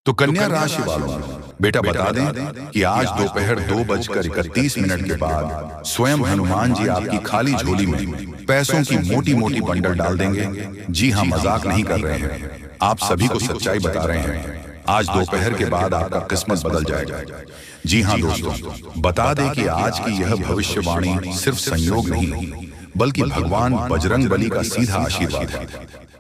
तो कन्या राशि वालों, बेटा बता दें कि आज दोपहर 2:31 के बाद स्वयं हनुमान जी आपकी खाली झोली में पैसों की मोटी मोटी बंडल डाल देंगे। जी हाँ, मजाक नहीं कर रहे हैं, आप सभी को सच्चाई बता रहे हैं। आज दोपहर के बाद आपका किस्मत बदल जाएगा। जी हाँ दोस्तों, बता दें कि आज की यह भविष्यवाणी सिर्फ संयोग नहीं, बल्कि भगवान बजरंग बली का सीधा आशीर्वाद है।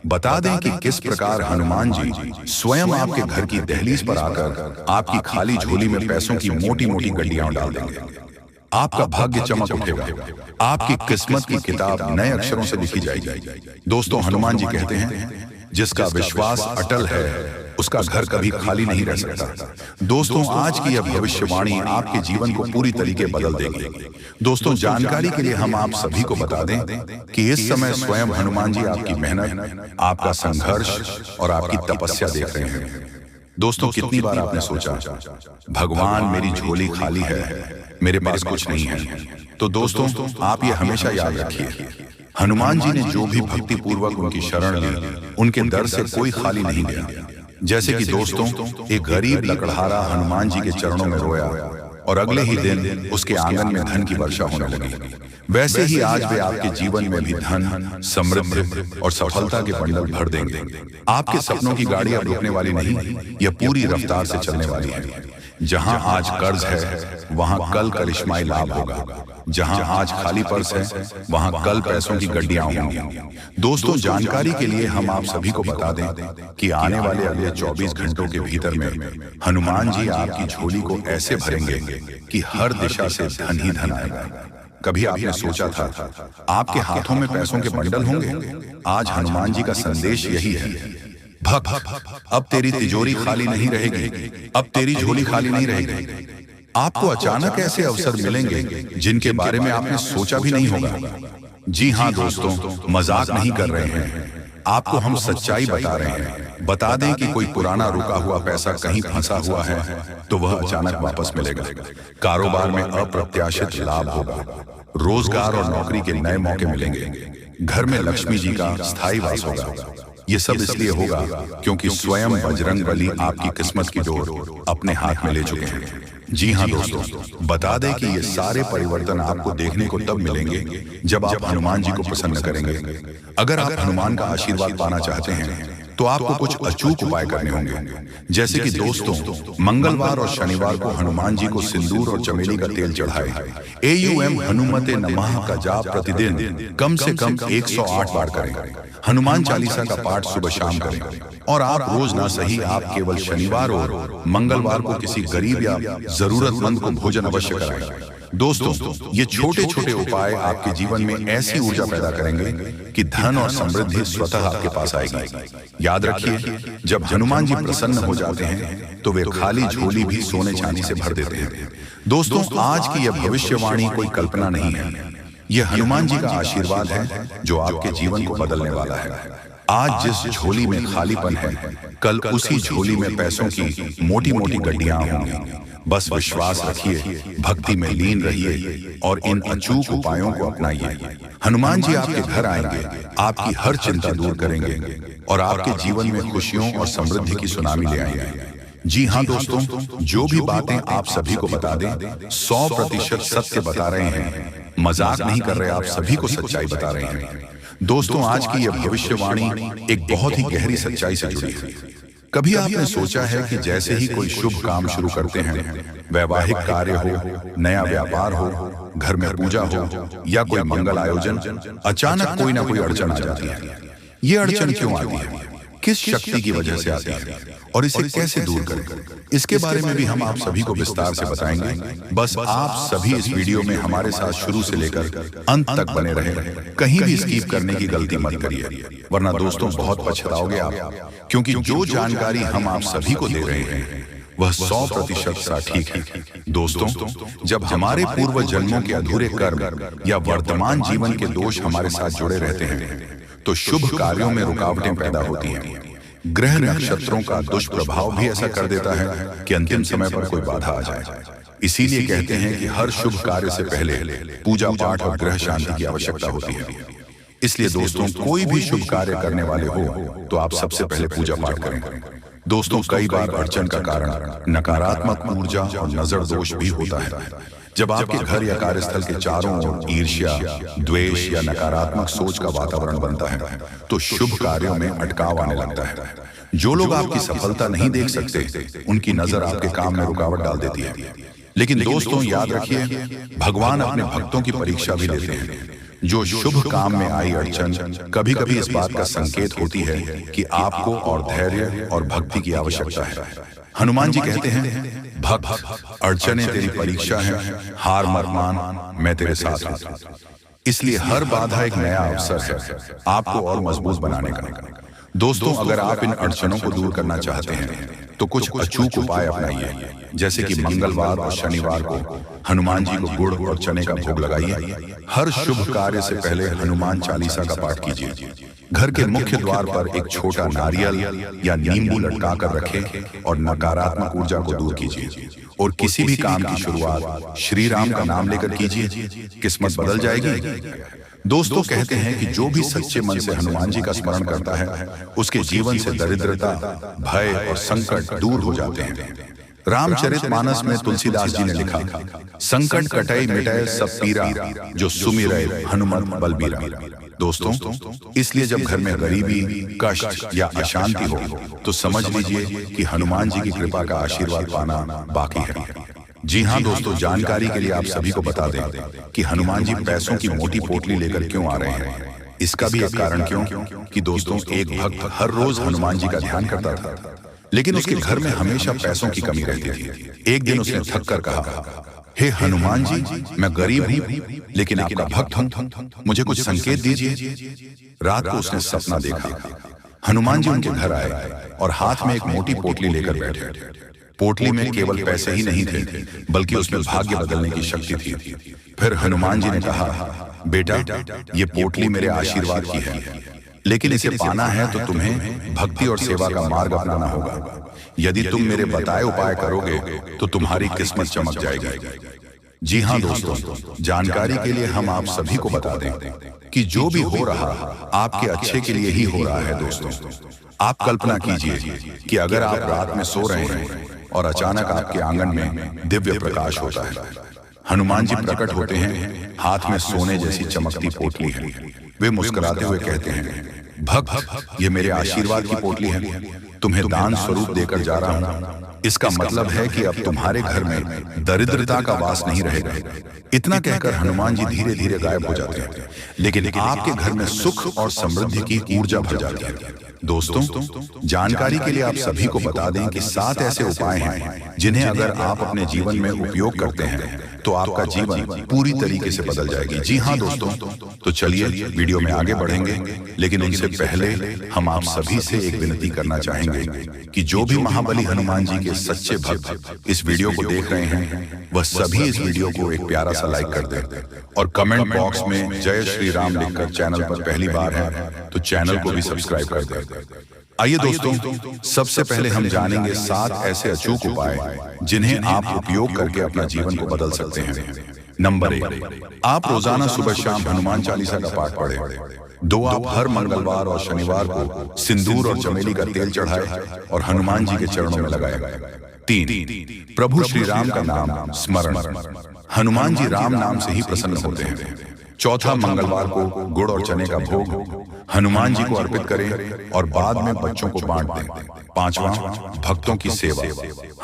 बता दें कि किस प्रकार हनुमान जी स्वयं आपके घर की दहलीज पर आकर आपकी खाली झोली में पैसों की मोटी मोटी गड्डियां डाल देंगे। आपका भाग्य चमक उठेगा, आपकी किस्मत की किताब नए अक्षरों से लिखी जाएगी। दोस्तों, हनुमान जी कहते हैं, जिसका विश्वास अटल है उसका घर कभी खाली नहीं रह सकता। दोस्तों, आज की यह भविष्यवाणी आपके जीवन को पूरी तरीके बदल देगी। दोस्तों, जानकारी के लिए हम आप सभी को बता दें कि इस समय स्वयं हनुमान जी आपकी मेहनत, आपका संघर्ष और आपकी तपस्या देख रहे हैं। दोस्तों, कितनी बार आपने सोचा, भगवान मेरी झोली खाली है, मेरे पास कुछ नहीं है। तो दोस्तों, आप ये हमेशा याद रखिए, हनुमान जी ने जो भी भक्ति पूर्वक उनकी शरण ली, उनके दर से कोई खाली नहीं गया। जैसे कि दोस्तों, एक गरीब लकड़हारा हनुमान जी के चरणों में रोया और अगले ही दिन उसके आंगन में धन की वर्षा होने लगी, वैसे ही आज वे आपके जीवन में भी धन, समृद्धि और सफलता के बंडल भर देंगे। आपके सपनों की गाड़ी अब रुकने वाली नहीं, यह पूरी रफ्तार से चलने वाली है। जहां आज कर्ज है, वहां कल करिश्माई लाभ होगा। जहां आज खाली पर्स है, वहां कल पैसों की गड्डियां होंगी। दोस्तों, जानकारी के लिए हम आप सभी को बता दें कि आने वाले अगले 24 घंटों के भीतर में हनुमान जी आपकी झोली को ऐसे भरेंगे कि हर दिशा से धन ही धन आएगा। कभी आपने सोचा था आपके हाथों में पैसों के बंडल होंगे? आज हनुमान जी का संदेश यही है, भक्त, अब तेरी तिजोरी खाली नहीं रहेगी, अब तेरी झोली खाली नहीं रहेगी। आपको अचानक ऐसे अवसर मिलेंगे जिनके बारे में आपने सोचा भी नहीं होगा। जी हाँ दोस्तों, मजाक नहीं कर रहे हैं, आपको हम सच्चाई बता रहे हैं। बता दें कि कोई पुराना रुका हुआ पैसा कहीं फंसा हुआ है तो वह अचानक वापस मिलेगा। कारोबार में अप्रत्याशित लाभ होगा, रोजगार और नौकरी के नए मौके मिलेंगे, घर में लक्ष्मी जी का स्थायी वास होगा। ये सब इसलिए होगा क्योंकि स्वयं बजरंग बली आपकी किस्मत की डोर अपने हाथ में ले चुके हैं। जी हाँ दोस्तों, बता दें कि ये सारे परिवर्तन आपको देखने को तब मिलेंगे जब आप हनुमान जी को प्रसन्न करेंगे। अगर आप हनुमान का आशीर्वाद पाना चाहते हैं तो आपको कुछ अचूक उपाय करने होंगे। जैसे कि दोस्तों, मंगलवार और शनिवार को हनुमान जी को सिंदूर और चमेली का तेल चढ़ाए। AUM हनुमते नमः का जाप प्रतिदिन कम से कम 108 बार करें। हनुमान चालीसा का पाठ सुबह शाम करें। और आप रोज ना सही, आप केवल शनिवार और मंगलवार को किसी गरीब या जरूरतमंद को भोजन अवश्य कराएं। दोस्तों, ये छोटे छोटे उपाय आपके जीवन में ऐसी ऊर्जा पैदा करेंगे कि धन और समृद्धि स्वतः आपके पास आएगी। याद रखिए, जब हनुमान जी प्रसन्न हो जाते हैं तो वे खाली झोली भी सोने चांदी से भर देते हैं। दोस्तों, आज की यह भविष्यवाणी कोई कल्पना नहीं है, यह हनुमान जी का आशीर्वाद है जो आपके जीवन को बदलने वाला है। आज जिस झोली में खालीपन है, कल उसी झोली में पैसों की मोटी मोटी गड्डियां होंगी। बस विश्वास रखिए, भक्ति में लीन रहिए और इन अचूक उपायों को अपनाइए। हनुमान जी आपके घर आएंगे, आपकी हर चिंता दूर करेंगे और आपके जीवन में खुशियों और समृद्धि की सुनामी ले आएंगे। जी हाँ दोस्तों, जो भी बातें आप सभी को बता दें, 100% सत्य बता रहे हैं, मजाक नहीं कर रहे, आप सभी को सच्चाई बता रहे हैं। दोस्तों, आज की यह भविष्यवाणी एक बहुत ही गहरी सच्चाई से जुड़ी है। कभी आपने सोचा है कि जैसे ही कोई शुभ काम शुरू करते हैं, वैवाहिक कार्य हो, नया व्यापार हो, घर में पूजा हो या कोई मंगल आयोजन, अचानक कोई ना कोई अड़चन आ जाती है। ये अड़चन क्यों आती है, किस शक्ति की वजह से आती है और इसे कैसे दूर करें, इसके बारे में भी हम आप सभी को विस्तार से बताएंगे। बस आप सभी इस वीडियो में हमारे साथ शुरू से लेकर अंत तक बने रहे, कहीं भी स्किप करने की गलती मत करिए, वरना दोस्तों बहुत पछताओगे आप, क्योंकि जो जानकारी हम आप सभी को दे रहे हैं वह 100% सटीक है। दोस्तों, जब हमारे पूर्व जन्मों के अधूरे कर्म या वर्तमान जीवन के दोष हमारे साथ जुड़े रहते हैं तो शुभ कार्यों में रुकावटें पैदा होती हैं। ग्रह नक्षत्रों का दुष्प्रभाव भी ऐसा कर देता है कि अंतिम समय पर कोई बाधा आ जाए। इसीलिए कहते हैं कि हर शुभ कार्य से पहले पूजा पाठ और ग्रह शांति की आवश्यकता होती है। इसलिए दोस्तों, कोई भी शुभ कार्य करने वाले हो तो आप सबसे पहले पूजा पाठ करें। दोस्तों, कई बार अड़चन का कारण नकारात्मक ऊर्जा और नजर दोष भी होता है। जब आपके घर या कार्यस्थल के चारों ओर ईर्ष्या, द्वेष या नकारात्मक सोच का वातावरण बनता है, तो शुभ कार्यों में अटकाव आने लगता है। जो लोग आपकी सफलता नहीं देख सकते, उनकी नजर आपके काम में रुकावट डाल देती है। लेकिन दोस्तों, याद रखिए, भगवान अपने भक्तों की परीक्षा भी लेते हैं। जो शुभ काम में आई अड़चन कभी कभी इस बात का संकेत होती है कि आपको और धैर्य और भक्ति की आवश्यकता है। हनुमान जी कहते हैं, भक्त, अड़चनें तेरी परीक्षा है, हार मत मान, मैं तेरे साथ हूं। इसलिए हर बाधा एक नया अवसर है आपको और मजबूत बनाने का। दोस्तों, अगर आप इन अड़चनों को दूर करना चाहते हैं तो कुछ अचूक उपाय अपनाइए, जैसे कि मंगलवार और शनिवार को हनुमान जी को गुड़ और चने का भोग लगाइए। हर शुभ कार्य से पहले हनुमान चालीसा का पाठ कीजिए। घर के मुख्य द्वार पर एक छोटा नारियल या नींबू लटका कर रखें और नकारात्मक ऊर्जा को दूर कीजिए। और किसी भी काम की शुरुआत श्री राम का नाम लेकर कीजिए, किस्मत बदल जाएगी। दोस्तों, कहते हैं कि जो भी सच्चे मन से हनुमान जी का स्मरण करता है, उसके जीवन से दरिद्रता, भय और संकट दूर हो जाते हैं। रामचरितमानस में तुलसीदास जी ने लिखा, संकट कटई मिटय सब पीरा, जो सुमिरै हनुमत बलबीरा। दोस्तों, इसलिए जब घर में गरीबी, कष्ट या अशांति हो तो समझ लीजिए कि हनुमान जी की कृपा का आशीर्वाद पाना बाकी है। जी हाँ दोस्तों, जानकारी के लिए आप सभी को बता दें कि हनुमान जी पैसों की मोटी पोटली लेकर क्यों आ रहे हैं। इसका भी एक कारण क्यों कि दोस्तों, एक भक्त हर रोज हनुमान जी का ध्यान करता था, लेकिन उसके घर में हमेशा पैसों की कमी रहती थी। एक दिन उसने थक कर कहा, हे हनुमान जी, मैं गरीब हूँ लेकिन आपका भक्त हूँ, मुझे कुछ संकेत दीजिए। रात को उसने सपना देखा, हनुमान जी उनके घर आए और हाथ में एक मोटी पोटली लेकर बैठे। पोटली में केवल पैसे ही नहीं थे, बल्कि उसमें भाग्य बदलने की शक्ति थी। फिर हनुमान जी ने कहा, बेटा, ये पोटली मेरे आशीर्वाद की है, लेकिन इसे पाना है तो तुम्हें भक्ति और सेवा का मार्ग अपनाना होगा। यदि तुम मेरे बताए उपाय करोगे तो तुम्हारी किस्मत चमक जाएगी। जी हाँ दोस्तों, जानकारी के लिए हम आप सभी को बता दें कि जो भी हो रहा आपके अच्छे के लिए ही हो रहा है। दोस्तों, आप कल्पना कीजिए कि अगर आप रात में सो रहे हैं और अचानक आपके आंगन में दिव्य प्रकाश होता है, हनुमान जी प्रकट होते हैं, हाथ में सोने जैसी चमकती पोटली है। वे मुस्कुराते हुए कहते हैं, भक्त, ये मेरे आशीर्वाद की पोटली है, तुम्हें दान स्वरूप देकर जा रहा हूं। इसका मतलब है कि अब तुम्हारे घर में दरिद्रता का वास नहीं रहेगा। इतना कहकर हनुमान जी धीरे धीरे गायब हो जाते हैं, लेकिन आपके घर में सुख और समृद्धि की ऊर्जा भर जाती है। दोस्तों, जानकारी के लिए आप सभी को बता दें कि 7 ऐसे उपाय हैं जिन्हें अगर आप अपने जीवन में उपयोग करते हैं तो आपका जीवन पूरी तरीके से बदल जाएगी। जी हाँ दोस्तों, तो चलिए वीडियो में आगे बढ़ेंगे, लेकिन उनसे पहले हम आप सभी से एक विनती करना चाहेंगे कि जो भी महाबली हनुमान जी के सच्चे भक्त इस वीडियो को देख रहे हैं, वह सभी इस वीडियो को एक प्यारा सा लाइक कर दें और कमेंट बॉक्स में जय श्री राम लिखकर चैनल पर पहली बार है तो चैनल को भी सब्सक्राइब कर दें। आइए दोस्तों, सबसे पहले हम जानेंगे 7 ऐसे अचूक उपाय जिन्हें आप उपयोग करके अपना जीवन को बदल सकते हैं। नंबर 1, आप रोजाना सुबह शाम हनुमान चालीसा का पाठ पढ़ें। 2, आप हर मंगलवार और शनिवार को सिंदूर और चमेली का तेल चढ़ाएं और हनुमान जी के चरणों में लगाएं। 3, प्रभु श्री राम का नाम स्मरण, हनुमान जी राम नाम से ही प्रसन्न होते हैं। 4, मंगलवार को गुड़ और चने का भोग हनुमान जी को अर्पित करें और बाद में बच्चों को बांट दें। 5, भक्तों की सेवा,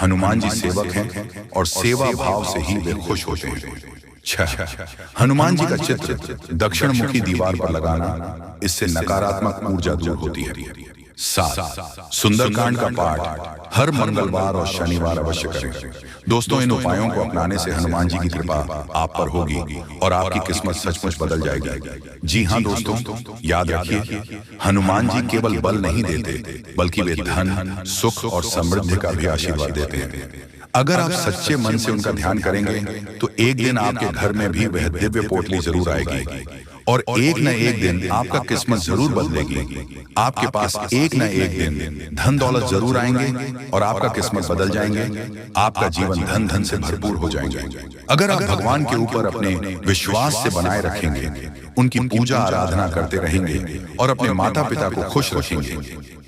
हनुमान जी सेवक हैं और सेवा भाव से ही वे खुश होते हैं। 6, हनुमान जी का चित्र दक्षिण मुखी दीवार पर लगाना, इससे नकारात्मक ऊर्जा दूर होती है। 7, सुंदरकांड का पाठ हर मंगलवार और शनिवार अवश्य करें। दोस्तों, इन उपायों को अपनाने से हनुमान जी की कृपा आप पर होगी और आपकी किस्मत सचमुच बदल जाएगी। जी हाँ दोस्तों, याद रखिए, हनुमान जी केवल बल नहीं देते, बल्कि वे धन, सुख और समृद्धि का भी आशीर्वाद देते हैं। अगर आप सच्चे मन से उनका ध्यान करेंगे तो एक दिन आपके घर में भी वह दिव्य पोटली जरूर आएगी और एक न एक दिन आपका किस्मत जरूर बदलेगी। आपके पास एक न एक दिन धन दौलत जरूर आएंगे और आपका किस्मत बदल जाएंगे। आपका जीवन धन धन से भरपूर हो जाएंगे। अगर आप भगवान के ऊपर अपने विश्वास से बनाए रखेंगे, उनकी पूजा आराधना करते रहेंगे और अपने माता पिता को खुश रखेंगे,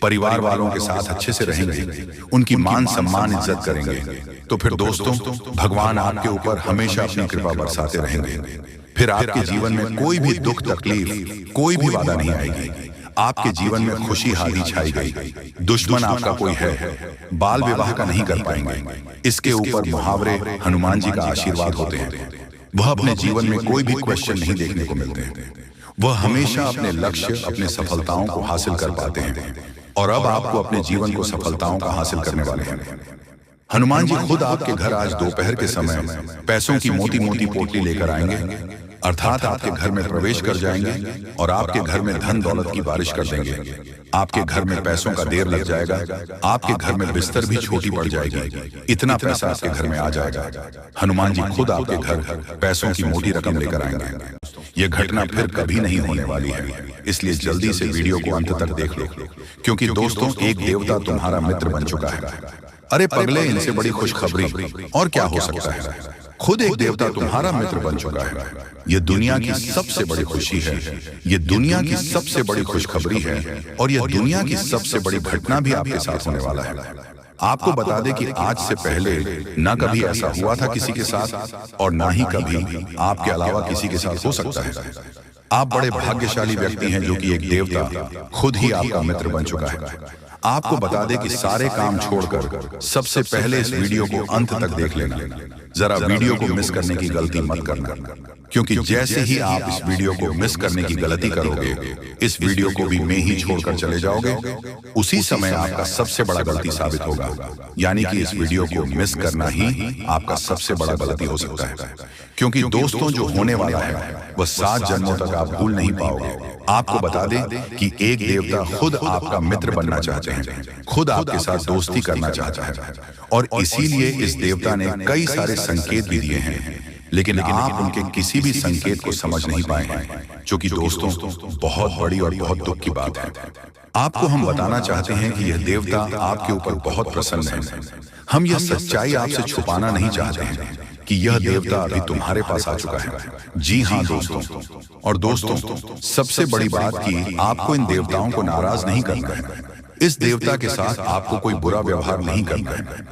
परिवार वालों के साथ अच्छे से रहेंगे, उनकी मान सम्मान इज्जत करेंगे, तो फिर दोस्तों भगवान आपके ऊपर हमेशा अपनी कृपा बरसाते रहेंगे। फिर आपके जीवन में कोई भी दुख तकलीफ, कोई भी बाधा नहीं आएगी। आपके जीवन में खुशहाली छाई गई। दुश्मन आपका कोई है, बाल विवाह का नहीं कर पाएंगे। इसके ऊपर मुहावरे हनुमान जी का आशीर्वाद होते हैं। वह अपने जीवन में कोई भी क्वेश्चन नहीं देखने को मिलते हैं। वह हमेशा अपने लक्ष्य, अपने सफलताओं को हासिल कर पाते हैं। और अब आपको अपने जीवन को सफलताओं का हासिल करने वाले हैं। हनुमान जी खुद आपके घर आज दोपहर के समय पैसों की मोटी मोटी पोटली लेकर आएंगे, अर्थात आपके घर में प्रवेश कर जाएंगे और आपके घर में धन दौलत की बारिश कर देंगे। आपके घर में पैसों का ढेर लग जाएगा। आपके घर में बिस्तर भी छोटी पड़ जाएगी। इतना पैसा आपके घर में आ जाएगा। हनुमान जी खुद आपके घर पैसों की मोटी रकम लेकर आएंगे। यह घटना फिर कभी नहीं होने वाली है, इसलिए जल्दी से वीडियो को अंत तक देख लो, क्योंकि दोस्तों एक देवता तुम्हारा मित्र बन चुका है। अरे पगले, इनसे बड़ी खुशखबरी और क्या हो सकता है। खुद एक देवता तुम्हारा मित्र बन चुका है। ये दुनिया की सबसे बड़ी खुशी है, ये दुनिया की सबसे बड़ी खुशखबरी है और ये दुनिया की सबसे बड़ी घटना भी आपके साथ होने वाला है। आपको बता दें कि आज से पहले ना कभी ऐसा हुआ था किसी के साथ और ना ही कभी आपके अलावा किसी के साथ हो सकता है। आप बड़े भाग्यशाली व्यक्ति हैं जो कि एक देवता खुद ही आपका मित्र बन चुका है। आपको बता दें कि सारे काम छोड़कर सबसे पहले इस वीडियो को अंत तक देख लेना। जरा वीडियो को मिस करने की गलती मत करना, क्योंकि जैसे ही आप इस वीडियो को मिस करने की गलती करोगे, इस वीडियो को भी मैं ही छोड़कर चले जाओगे, उसी समय आपका सबसे बड़ा गलती साबित होगा। यानी कि इस वीडियो को मिस करना ही आपका सबसे बड़ा गलती हो सकता है, क्योंकि दोस्तों जो होने वाला है वह 7 जन्मों तक आप भूल नहीं पाओगे। आपको बता दें कि एक देवता खुद आपका मित्र बनना चाहते हैं, खुद आपके साथ दोस्ती करना चाहता है और इसीलिए इस देवता ने कई सारे संकेत भी दिए हैं, लेकिन आप उनके किसी भी संकेत को समझ नहीं पाए हैं, जो कि दोस्तों बहुत बड़ी और बहुत दुख की बात है। आपको हम बताना चाहते हैं कि यह देवता आपके ऊपर बहुत प्रसन्न है। हम यह सच्चाई आपसे छुपाना नहीं चाहते हैं कि यह देवता अभी तुम्हारे पास आ चुका है। जी हाँ दोस्तों, और दोस्तों सबसे बड़ी बात कि आपको इन देवताओं को नाराज नहीं करना है। इस देवता के साथ आपको कोई बुरा व्यवहार नहीं करना है।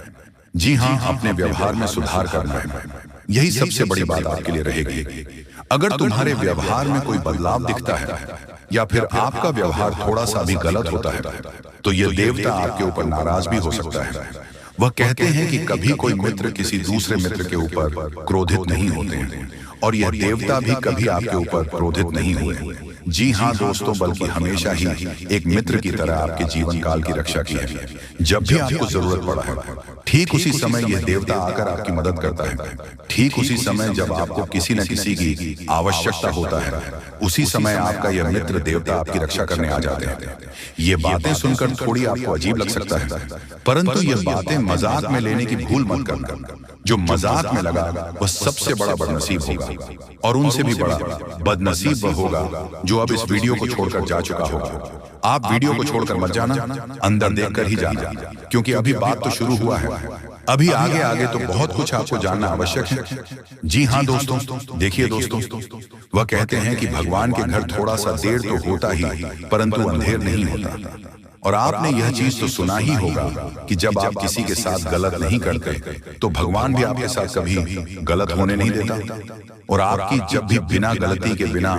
जी हाँ, अपने व्यवहार में सुधार करना है। यही सबसे बड़ी बात आपके लिए रहेगी। अगर तुम्हारे व्यवहार में कोई बदलाव दिखता है या फिर आपका व्यवहार थोड़ा सा भी गलत होता है, तो यह देवता आपके ऊपर नाराज भी हो सकता है। वह कहते हैं कि कभी कोई मित्र किसी दूसरे मित्र के ऊपर क्रोधित नहीं होते हैं और यह देवता भी कभी आपके ऊपर क्रोधित नहीं हुए। जी हाँ दोस्तों, बल्कि हमेशा ही एक मित्र की तरह आपके जीवन काल की रक्षा की है। जब भी आपको जरूरत पड़ा है, ठीक उसी समय यह देवता आकर आपकी मदद करता है। ठीक उसी समय जब आपको किसी न किसी की आवश्यकता होता है, उसी समय आपका यह मित्र देवता आपकी रक्षा करने आ जाते हैं। ये बातें सुनकर थोड़ी आपको अजीब लग सकता है, परंतु ये बातें मजाक में लेने की भूल मत करना। जो मजाक में लगा वह सबसे बड़ा बदनसीब होगा, और उनसे भी बड़ा बदनसीब वह होगा जो अब इस वीडियो को छोड़कर जा चुका होगा। आप वीडियो को छोड़कर मत जाना, अंदर देखकर ही जाना, क्योंकि अभी बात तो शुरू हुआ है। अभी आगे आगे तो बहुत कुछ आपको जानना आवश्यक है। जी हाँ दोस्तों, देखिए दोस्तों, वह कहते हैं कि भगवान के घर थोड़ा सा देर तो होता ही, परंतु अंधेर नहीं होता। और आपने यह चीज तो सुना ही होगा कि जब आप किसी के साथ गलत नहीं करते तो भगवान भी आपके साथ कभी गलत होने नहीं देता। और आपकी जब भी बिना गलती के, बिना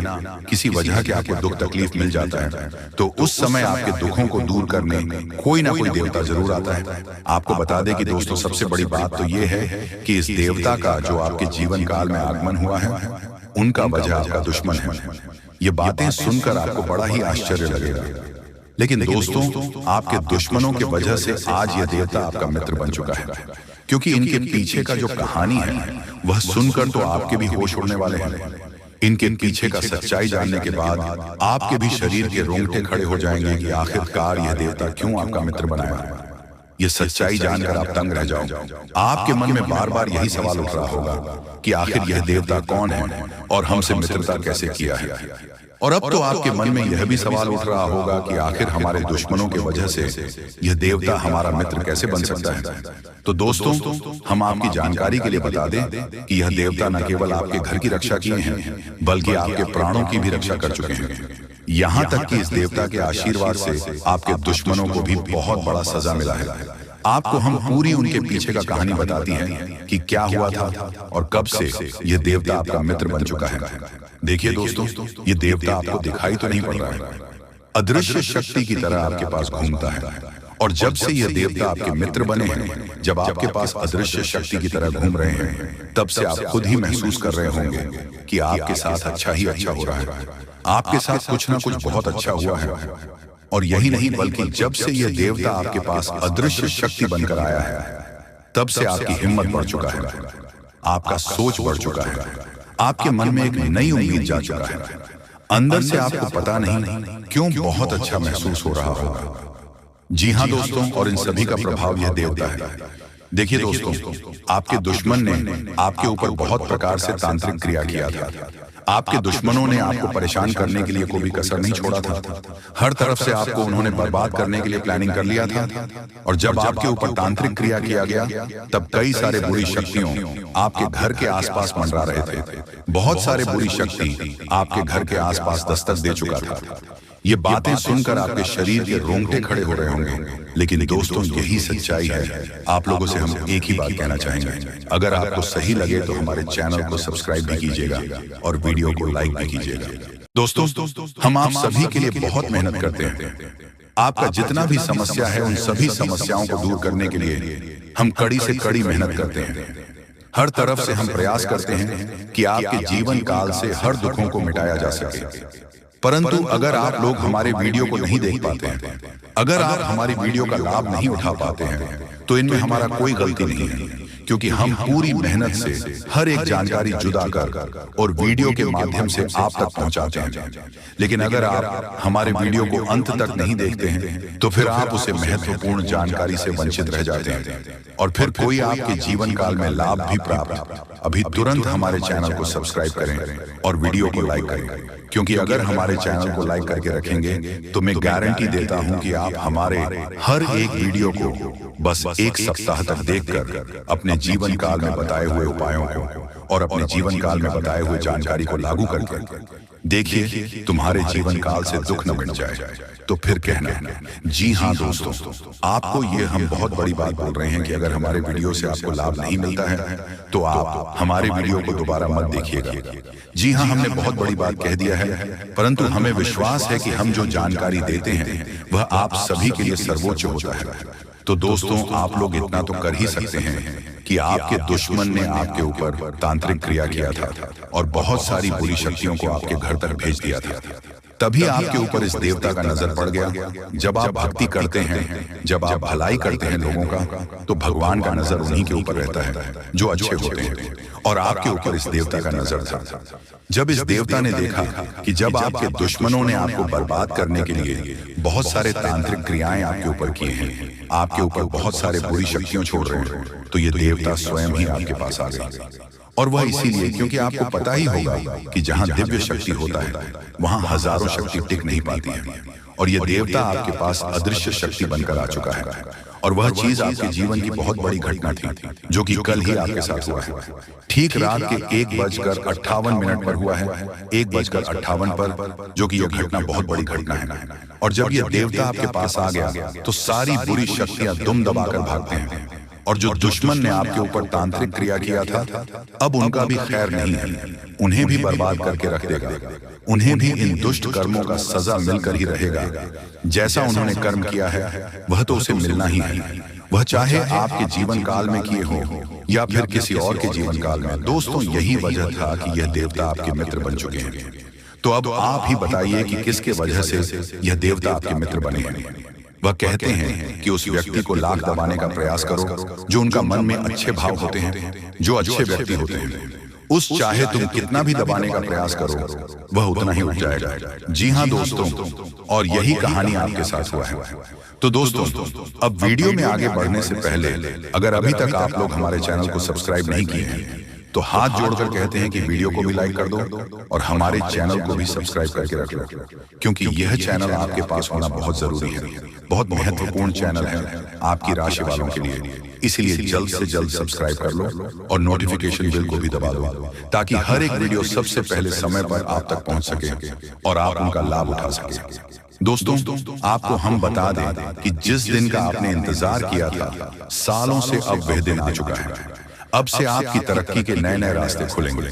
किसी वजह के आपको दुख तकलीफ मिल जाता है, तो उस समय आपके दुखों को दूर करने कोई ना कोई देवता जरूर आता है। आपको बता दें कि दोस्तों सबसे बड़ी बात तो यह है कि इस देवता का जो आपके जीवन काल में आगमन हुआ है, उनका वजह आपका दुश्मन है। ये बातें सुनकर आपको बड़ा ही आश्चर्य लगेगा, लेकिन दोस्तों आपके दुश्मनों के वजह से आज यह देवता आपका मित्र बन चुका है, क्योंकि इनके पीछे का जो कहानी है वह सुनकर तो आपके भी होश उड़ने वाले हैं। इनके पीछे का सच्चाई जानने के बाद आपके भी शरीर के रोंगटे खड़े हो जाएंगे कि आखिरकार यह देवता क्यों आपका मित्र बनाया। यह सच्चाई जानकर आप तंग रह जाओ। आपके मन में बार बार यही सवाल उठ रहा होगा कि आखिर यह देवता कौन है और हमसे मित्रता कैसे किया है। और अब तो आपके मन में यह भी सवाल उठ रहा होगा कि आखिर हमारे दुश्मनों की वजह से यह देवता हमारा मित्र कैसे बन सकता है। तो दोस्तों, हम आपकी जानकारी के लिए बता दें कि यह देवता न केवल आपके घर की रक्षा किए हैं, बल्कि आपके प्राणों की भी रक्षा कर चुके हैं। यहाँ तक कि इस देवता के आशीर्वाद से आपके दुश्मनों को भी बहुत बड़ा सजा मिला है। आपको हम पूरी उनके पीछे का कहानी बताती हैं कि क्या हुआ था और कब से यह देवता आपका मित्र बन चुका है। देखिए दोस्तों, ये देवता आपको दिखाई तो नहीं पड़ रहा है, अदृश्य शक्ति की तरह आपके पास घूमता है। और जब से यह देवता आपके मित्र बने हैं, जब आपके पास अदृश्य शक्ति की तरह घूम रहे हैं, तब से आप खुद ही महसूस कर रहे होंगे कि आपके साथ अच्छा ही अच्छा हो रहा है, आपके साथ कुछ ना कुछ बहुत अच्छा हुआ है। और यही नहीं, बल्कि जब से यह देवता आपके पास अदृश्य शक्ति बनकर आया है, तब से आपकी हिम्मत बढ़ चुका है, आपका सोच बढ़ चुका है, आपके मन में एक नई उम्मीद जा चुका है। अंदर से आपको पता नहीं क्यों बहुत अच्छा महसूस हो रहा होगा। जी हाँ दोस्तों, और इन सभी का प्रभाव यह देवता है। देखिए दोस्तों, आपके दुश्मन ने आपके ऊपर बहुत प्रकार से तांत्रिक क्रिया किया था। आपके दुश्मनों ने आपको परेशान करने के लिए कोई भी कसर नहीं छोड़ा था। हर तरफ से आपको उन्होंने बर्बाद करने के लिए प्लानिंग कर लिया था। और जब आपके ऊपर तांत्रिक क्रिया किया गया, तब कई सारे बुरी शक्तियों आपके घर के आसपास मंडरा रहे थे। बहुत सारे बुरी शक्ति आपके घर के आसपास दस्तक दे चुका था। ये बातें सुनकर आपके शरीर के रोंगटे खड़े हो रहे होंगे, लेकिन दोस्तों, यही सच्चाई है। आप लोगों से हम एक ही बात कहना चाहेंगे, अगर आपको सही लगे तो हमारे चैनल को सब्सक्राइब भी कीजिएगा और वीडियो को लाइक भी कीजिएगा। दोस्तों, हम आप सभी के लिए बहुत मेहनत करते हैं। आपका जितना भी समस्या है, उन सभी समस्याओं को दूर करने के लिए हम कड़ी से कड़ी मेहनत करते हैं। हर तरफ से हम प्रयास करते हैं कि आपके जीवन काल से हर दुखों को मिटाया जा सके। परंतु अगर आप लोग हमारे वीडियो को नहीं देख पाते हैं, अगर आप हमारी वीडियो का लाभ नहीं उठा पाते हैं, तो इनमें हमारा कोई गलती नहीं है, क्योंकि हम पूरी मेहनत से हर एक जानकारी जुदा कर और वीडियो के माध्यम से आप तक पहुंचाते हैं। लेकिन अगर आप हमारे वीडियो को अंत तक नहीं देखते हैं, तो फिर आप उसे महत्वपूर्ण जानकारी से वंचित रह जाते हैं और फिर कोई आपके जीवन काल में लाभ भी प्राप्त। अभी तुरंत हमारे चैनल को सब्सक्राइब करें और वीडियो को लाइक करें, क्योंकि अगर हमारे चैनल को लाइक करके रखेंगे तो मैं गारंटी देता हूं कि आप हमारे हर एक वीडियो को बस एक सप्ताह तक देखकर अपने जीवन काल में बताए हुए उपायों को और अपने जीवन काल में बताए हुए जानकारी को लागू करके देखिए, तुम्हारे जीवन काल से दुख न मिट जाए। तो फिर कहना, जी हाँ दोस्तों, आपको ये हम बहुत बड़ी बात बोल रहे हैं कि अगर हमारे वीडियो से आपको लाभ नहीं मिलता है, तो आप हमारे वीडियो को दोबारा मत देखिएगा। जी हाँ, हमने बहुत बड़ी बात कह दिया है, परंतु हमें विश्वास है कि हम जो जानकारी देते हैं वह आप सभी के लिए सर्वोच्च होता है। तो दोस्तों, आप लोग इतना तो कर ही सकते हैं कि आपके दुश्मन ने आपके ऊपर तांत्रिक क्रिया किया था और बहुत सारी बुरी शक्तियों को आपके घर तक भेज दिया था। तभी आपके ऊपर इस देवता का नजर पड़ गया। जब आप भक्ति करते हैं, जब आप भलाई करते हैं लोगों का, तो भगवान का नजर उन्हीं के ऊपर रहता है जो अच्छे होते हैं, और आपके ऊपर इस देवता का नजर था। जब इस देवता ने देखा कि जब आपके दुश्मनों ने आपको बर्बाद करने के लिए बहुत सारे तांत्रिक क्रियाएं आपके ऊपर किए हैं, आपके ऊपर बहुत सारे बुरी शक्तियां छोड़ रहे हैं, तो ये देवता स्वयं ही आपके पास आ गए। और वह इसीलिए क्योंकि आपको पता ही होगा कि जहां दिव्य शक्ति होता है, वहां हजारों शक्ति टिक नहीं पाती है। और यह देवता आपके पास अदृश्य शक्ति बनकर आ चुका है। और वह चीज आपके जीवन की बहुत बड़ी घटना थी, जो कि कल ही आपके साथ हुआ है। ठीक रात के 1:58 पर हुआ है, 1:58 पर, जो कि यह घटना बहुत बड़ी घटना है। और जब यह देवता आपके पास आ गया, तो सारी बुरी शक्तियां दुम दबाकर भागते हैं। और जो दुश्मन ने आपके ऊपर तांत्रिक क्रिया किया था, अब उनका भी खैर नहीं है, उन्हें भी बर्बाद करके रख देगा। उन्हें भी इन दुष्ट कर्मों का सजा मिलकर ही रहेगा। जैसा उन्होंने कर्म किया है, वह तो उसे मिलना ही है, वह चाहे आपके जीवन काल में किए हो या फिर किसी और के जीवन काल में। दोस्तों, यही वजह था कि यह देवता आपके मित्र बन चुके हैं। तो अब आप ही बताइए कि किसके वजह से यह देवता आपके मित्र बने हैं। वह कहते हैं कि उस व्यक्ति को लाख दबाने का प्रयास करो जो उनका मन में अच्छे भाव होते हैं, जो अच्छे व्यक्ति होते हैं। उस चाहे तुम कितना भी दबाने का प्रयास करो, वह उतना ही उठ जाएगा। जी हाँ दोस्तों, और यही कहानी आपके साथ हुआ है। तो दोस्तों, अब वीडियो में आगे बढ़ने से पहले अगर अभी तक आप लोग हमारे चैनल को सब्सक्राइब नहीं किए हैं, तो हाथ जोड़कर कहते हैं कि वीडियो को भी लाइक कर दो और हमारे चैनल को भी सब्सक्राइब करके रख लो, क्योंकि यह चैनल आपके पास होना बहुत जरूरी है, बहुत महत्वपूर्ण चैनल है आपकी राशि वालों के लिए। इसलिए जल्द से जल्द सब्सक्राइब कर लो और नोटिफिकेशन बेल को भी दबा दो, ताकि हर एक वीडियो सबसे पहले समय पर आप तक पहुंच सके और आप उनका लाभ उठा सके। दोस्तों, आपको हम बता दें कि जिस दिन का आपने इंतजार किया था, सालों से अब वह दिन आ चुका है। अब से आपकी तरक्की के नए नए रास्ते खुलेंगे।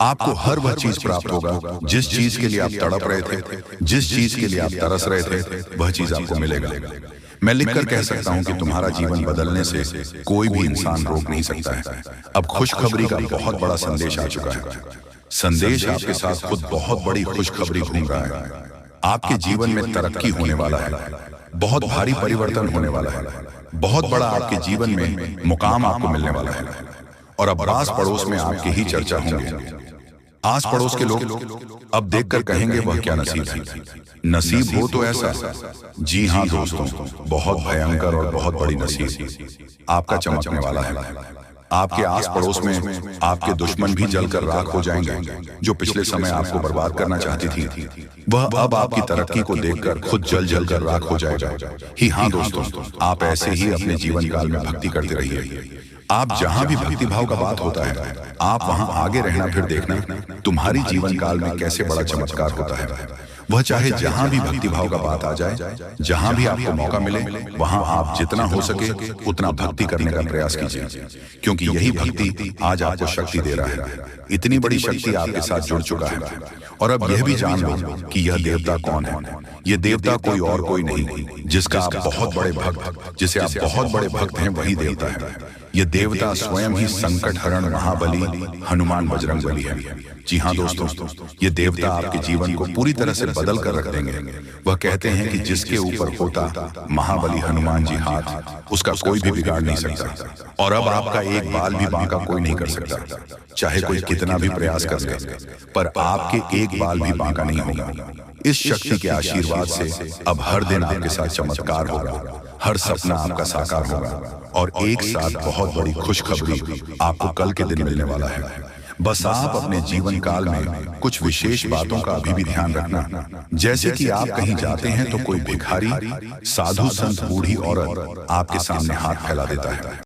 आपको हर वह चीज प्राप्त होगा जिस चीज के लिए आप तड़प रहे थे, जिस चीज के लिए आप तरस रहे थे, वह चीज आपको मिलेगा। मैं लिखकर कह सकता हूं कि तुम्हारा जीवन बदलने से कोई भी इंसान रोक नहीं सकता है। अब खुशखबरी का बहुत बड़ा संदेश आ चुका है। संदेश आपके साथ खुद बहुत बड़ी खुशखबरी घूम रहा है। आपके जीवन में तरक्की होने वाला है, बहुत भारी परिवर्तन होने वाला है, बहुत बड़ा आपके जीवन में मुकाम आपको मिलने वाला है। और अब आस पड़ोस में आपकी ही चर्चा होंगे। आस पड़ोस के लोग अब देखकर कहेंगे वह क्या नसीब है। नसीब हो तो ऐसा, जी हाँ दोस्तों, बहुत भयंकर और बहुत बड़ी नसीब आपका चमकने वाला है। आपके आस पड़ोस में आपके दुश्मन भी जलकर राख हो जाएंगे। जो पिछले समय आपको बर्बाद करना चाहती थी, वह अब आपकी तरक्की को देखकर खुद जल जल कर राख हो जाएगा। ही हाँ दोस्तों, आप ऐसे ही अपने जीवन काल में भक्ति करते रहिए। आप जहां भी भक्ति भाव का बात होता है, आप वहां आगे रहना, फिर देखना तुम्हारी जीवन काल में कैसे बड़ा चमत्कार होता है। वह चाहे जहां भी भक्ति भाव का बात आ जाए, जहां भी आपको मौका मिले, वहां आप जितना हो सके उतना भक्ति करने का प्रयास कीजिए, क्योंकि यही भक्ति आज आपको शक्ति दे रहा है। इतनी बड़ी शक्ति आपके साथ जुड़ चुका है। और अब यह भी जान लो कि यह देवता कौन है। यह देवता कोई और कोई नहीं, जिसका आप बहुत बड़े भक्त, जिसे आप बहुत बड़े भक्त हैं, वही देवता है। यह देवता स्वयं ही संकट हरण महाबली हनुमान बजरंगबली है। जी हाँ दोस्तों, ये देवता आपके जीवन को पूरी तरह से बदल कर रख देंगे। वह कहते हैं कि जिसके ऊपर होता महाबली हनुमान जी हाथ, उसका कोई भी बिगाड़ नहीं सकता। और अब आपका एक बाल भी बांका कोई नहीं कर सकता, चाहे कोई कितना भी प्रयास कर ले, पर आपके एक बाल भी बांका नहीं होगा। इस शक्ति के आशीर्वाद से अब हर दिन आपके साथ चमत्कार होगा, हर सपना आपका साकार होगा और एक साथ बहुत बड़ी खुशखबरी आपको कल के दिन मिलने वाला है। बस आप अपने जीवन काल में कुछ विशेष बातों का अभी भी ध्यान रखना, जैसे कि आप कहीं जाते हैं तो कोई भिखारी, साधु, संत, बूढ़ी औरत आपके सामने हाथ फैला देता है।